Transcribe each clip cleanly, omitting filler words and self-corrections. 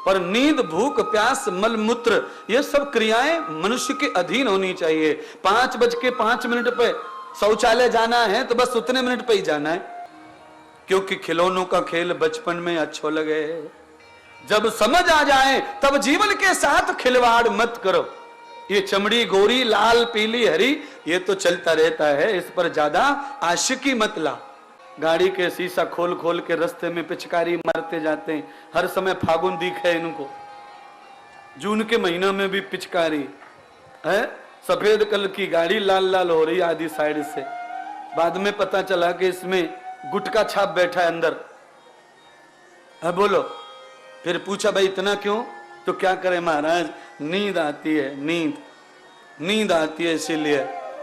पर नींद, भूख, प्यास, मल मूत्र ये सब क्रियाएं मनुष्य के अधीन होनी चाहिए। 5:05 पे शौचालय जाना है तो बस उतने मिनट पे ही जाना है, क्योंकि खिलौनों का खेल बचपन में अच्छो लगे। जब समझ आ जाए तब जीवन के साथ खिलवाड़ मत करो। ये चमड़ी गोरी, लाल, पीली, हरी ये तो चलता रहता है, इस पर ज्यादा आशिकी मत ला। गाड़ी के शीशा खोल खोल के रास्ते में पिचकारी मारते जाते हैं, हर समय फागुन दिखे इनको। जून के महीना में भी पिचकारी है, सफेद कलर की गाड़ी लाल लाल हो रही आधी साइड से। बाद में पता चला कि इसमें गुटका छाप बैठा है अंदर है। बोलो, फिर पूछा भाई इतना क्यों? तो क्या करें महाराज, नींद आती है, नींद आती है इसीलिए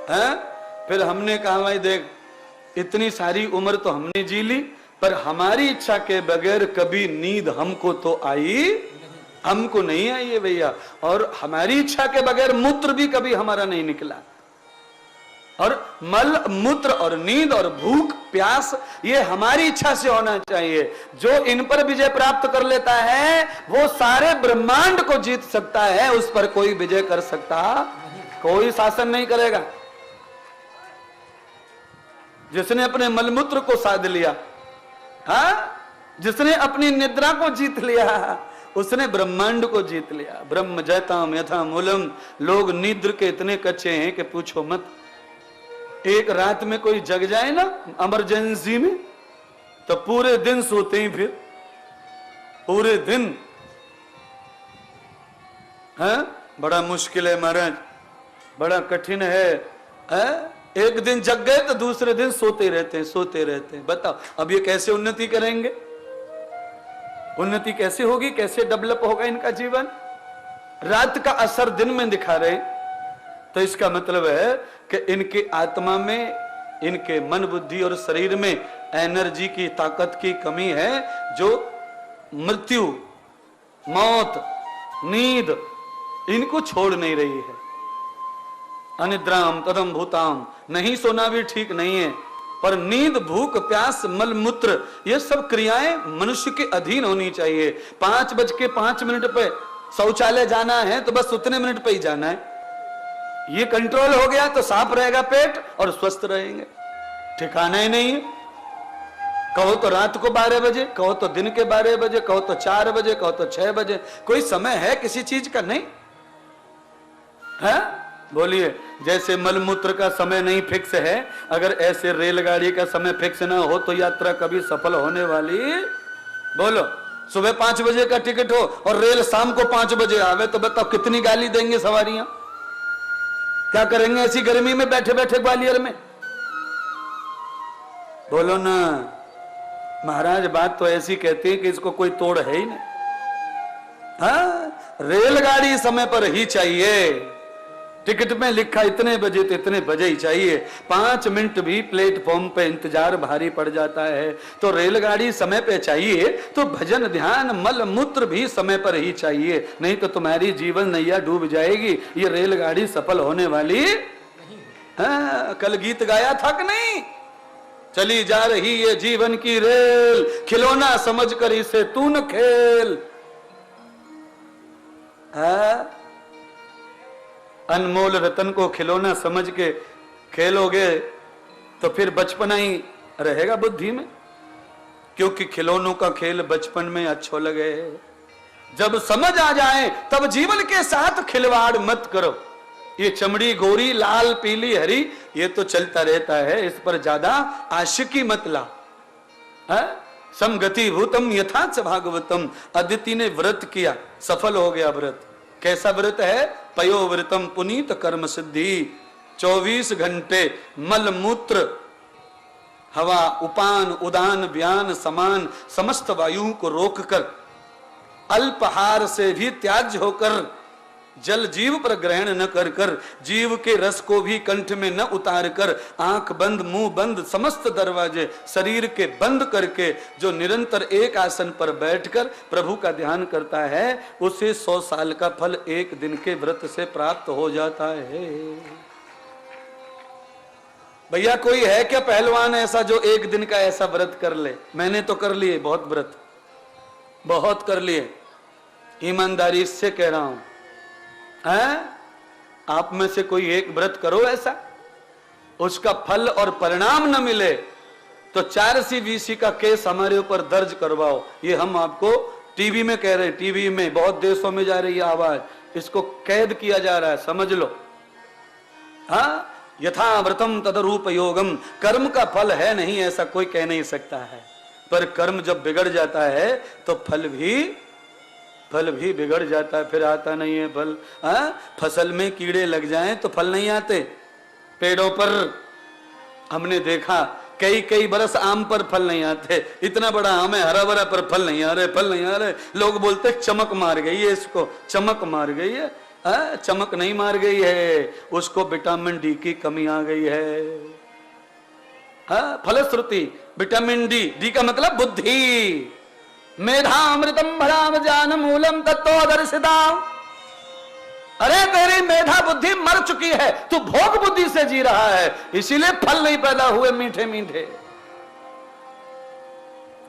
है। फिर हमने कहा भाई देख, इतनी सारी उम्र तो हमने जी ली, पर हमारी इच्छा के बगैर कभी नींद हमको तो आई, हमको नहीं आई है भैया। और हमारी इच्छा के बगैर मूत्र भी कभी हमारा नहीं निकला। और मल, मूत्र और नींद और भूख, प्यास ये हमारी इच्छा से होना चाहिए। जो इन पर विजय प्राप्त कर लेता है वो सारे ब्रह्मांड को जीत सकता है, उस पर कोई विजय कर सकता, कोई शासन नहीं करेगा। जिसने अपने मलमूत्र को साध लिया, हाँ, जिसने अपनी निद्रा को जीत लिया, उसने ब्रह्मांड को जीत लिया। ब्रह्म जयताम यथा मूलम। लोग निद्र के इतने कच्चे हैं कि पूछो मत। एक रात में कोई जग जाए ना इमरजेंसी में, तो पूरे दिन सोते ही, फिर पूरे दिन है। बड़ा मुश्किल है महाराज, बड़ा कठिन है। एक दिन जग गए तो दूसरे दिन सोते रहते हैं। बताओ अब ये कैसे उन्नति करेंगे? उन्नति कैसे होगी, कैसे डेवलप होगा इनका जीवन? रात का असर दिन में दिखा रहे, तो इसका मतलब है कि इनके आत्मा में, इनके मन, बुद्धि और शरीर में एनर्जी की, ताकत की कमी है, जो मृत्यु, मौत, नींद इनको छोड़ नहीं रही है। अनिद्राम तदम भूताम, नहीं सोना भी ठीक नहीं है, पर नींद, भूख, प्यास, मल मूत्र ये सब क्रियाएं मनुष्य के अधीन होनी चाहिए। 5:05 पे शौचालय जाना है तो बस उतने मिनट पे ही जाना है। ये कंट्रोल हो गया तो साफ रहेगा पेट और स्वस्थ रहेंगे। ठिकाना ही नहीं है। कहो तो रात को 12 बजे, कहो तो दिन के 12 बजे, कहो तो 4 बजे, कहो तो 6 बजे, कोई समय है किसी चीज का? नहीं है। बोलिए, जैसे मलमूत्र का समय नहीं फिक्स है, अगर ऐसे रेलगाड़ी का समय फिक्स ना हो तो यात्रा कभी सफल होने वाली? बोलो, सुबह 5 बजे का टिकट हो और रेल शाम को 5 बजे आवे तो बताओ कितनी गाली देंगे सवारियां? क्या करेंगे ऐसी गर्मी में बैठे बैठे ग्वालियर में? बोलो ना महाराज, बात तो ऐसी कहती है कि इसको कोई तोड़ है ही नहीं। हाँ, रेलगाड़ी समय पर ही चाहिए। टिकट में लिखा इतने बजे तो इतने बजे ही चाहिए। 5 मिनट भी प्लेटफॉर्म पे इंतजार भारी पड़ जाता है, तो रेलगाड़ी समय पे चाहिए तो भजन, ध्यान, मल मूत्र भी समय पर ही चाहिए, नहीं तो तुम्हारी जीवन नैया डूब जाएगी। ये रेलगाड़ी सफल होने वाली नहीं। हाँ, कल गीत गाया था कि नहीं? चली जा रही ये जीवन की रेल, खिलौना समझकर इसे तू न खेल। हाँ, अनमोल रतन को खिलौना समझ के खेलोगे तो फिर बचपना ही रहेगा बुद्धि में, क्योंकि खिलौनों का खेल बचपन में अच्छो लगे। जब समझ आ जाए तब जीवन के साथ खिलवाड़ मत करो। ये चमड़ी गोरी, लाल, पीली, हरी ये तो चलता रहता है, इस पर ज्यादा आशिकी मत ला। समगति भूतम यथाच भागवतम। अदिति ने व्रत किया, सफल हो गया व्रत। कैसा व्रत है? पयोव्रतम पुनीत कर्म सिद्धि। 24 घंटे मल मूत्र, हवा, उपान, उदान, व्यान, समान समस्त वायुओं को रोककर, अल्पहार से भी त्याज्य होकर, जल जीव पर ग्रहण न कर कर, जीव के रस को भी कंठ में न उतार कर, आंख बंद, मुंह बंद, समस्त दरवाजे शरीर के बंद करके जो निरंतर एक आसन पर बैठकर प्रभु का ध्यान करता है, उसे 100 साल का फल एक दिन के व्रत से प्राप्त हो जाता है। भैया कोई है क्या पहलवान ऐसा जो एक दिन का ऐसा व्रत कर ले? मैंने तो कर लिए बहुत व्रत, बहुत कर लिए। ईमानदारी से कह रहा हूं, हैं? आप में से कोई एक व्रत करो ऐसा, उसका फल और परिणाम न मिले तो 4CBC का केस हमारे ऊपर दर्ज करवाओ। ये हम आपको टीवी में कह रहे हैं, टीवी में बहुत देशों में जा रही है आवाज, इसको कैद किया जा रहा है, समझ लो। हाँ, यथा व्रतम तदरूप योगम, कर्म का फल है नहीं ऐसा कोई कह नहीं सकता है, पर कर्म जब बिगड़ जाता है तो फल भी बिगड़ जाता है, फिर आता नहीं है फल। हाँ, फसल में कीड़े लग जाएं तो फल नहीं आते। पेड़ों पर हमने देखा कई बरस आम पर फल नहीं आते, इतना बड़ा आम है हरा भरा पर फल नहीं आ रहे। लोग बोलते चमक मार गई है, इसको चमक मार गई है। चमक नहीं मार गई है, उसको विटामिन डी की कमी आ गई है। फलश्रुति विटामिन डी का मतलब बुद्धि। मेधामृतम भराम ज्ञान मूलम तत्त्वदर्शिता। अरे तेरी मेधा बुद्धि मर चुकी है, तू भोग बुद्धि से जी रहा है, इसीलिए फल नहीं पैदा हुए मीठे मीठे।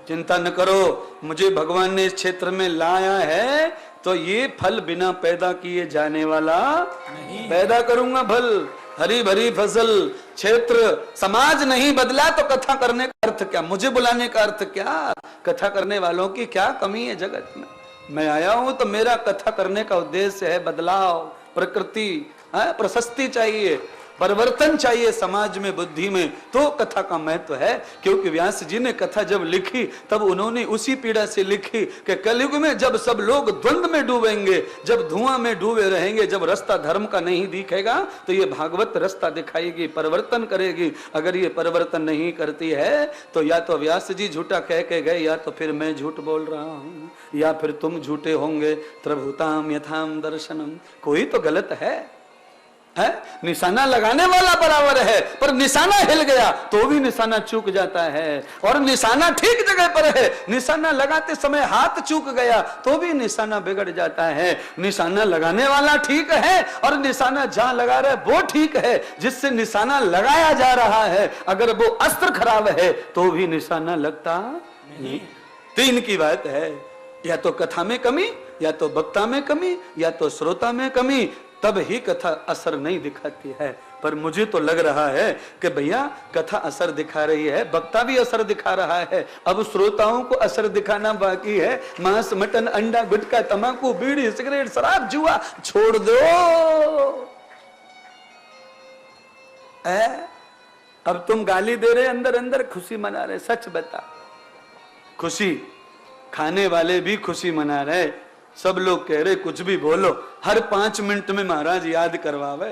चिंता न करो, मुझे भगवान ने इस क्षेत्र में लाया है तो ये फल बिना पैदा किए जाने वाला नहीं, पैदा करूंगा फल, हरी भरी फसल। क्षेत्र समाज नहीं बदला तो कथा करने का अर्थ क्या, मुझे बुलाने का अर्थ क्या? कथा करने वालों की क्या कमी है जगत में? मैं आया हूं तो मेरा कथा करने का उद्देश्य है बदलाव, प्रकृति, प्रशस्ति चाहिए, परिवर्तन चाहिए समाज में, बुद्धि में, तो कथा का महत्व है। क्योंकि व्यास जी ने कथा जब लिखी तब उन्होंने उसी पीड़ा से लिखी कि कलयुग में जब सब लोग द्वंद्व में डूबेंगे, जब धुआं में डूबे रहेंगे, जब रास्ता धर्म का नहीं दिखेगा तो ये भागवत रास्ता दिखाएगी, परिवर्तन करेगी। अगर ये परिवर्तन नहीं करती है तो या तो व्यास जी झूठा कह के गए, या तो फिर मैं झूठ बोल रहा हूं, या फिर तुम झूठे होंगे। प्रभुताम यथाम दर्शनम, कोई तो गलत है। निशाना लगाने वाला बराबर है, पर निशाना हिल गया तो भी निशाना चूक जाता है, और निशाना ठीक जगह पर है, निशाना लगाते समय हाथ चूक गया तो भी निशाना बिगड़ जाता है। निशाना लगाने वाला ठीक है और निशाना जहां लगा रहा है वो ठीक है, जिससे निशाना लगाया जा रहा है अगर वो अस्त्र खराब है तो भी निशाना लगता नहीं। तीन की बात है, या तो कथा में कमी, या तो वक्ता में कमी, या तो श्रोता में कमी, तब ही कथा असर नहीं दिखाती है। पर मुझे तो लग रहा है कि भैया कथा असर दिखा रही है, वक्ता भी असर दिखा रहा है, अब श्रोताओं को असर दिखाना बाकी है। मांस मटन अंडा गुटखा तंबाकू बीड़ी सिगरेट शराब जुआ छोड़ दो। अब तुम गाली दे रहे, अंदर अंदर खुशी मना रहे। सच बता, खुशी खाने वाले भी खुशी मना रहे, सब लोग कह रहे कुछ भी बोलो, हर 5 मिनट में महाराज याद करवावे।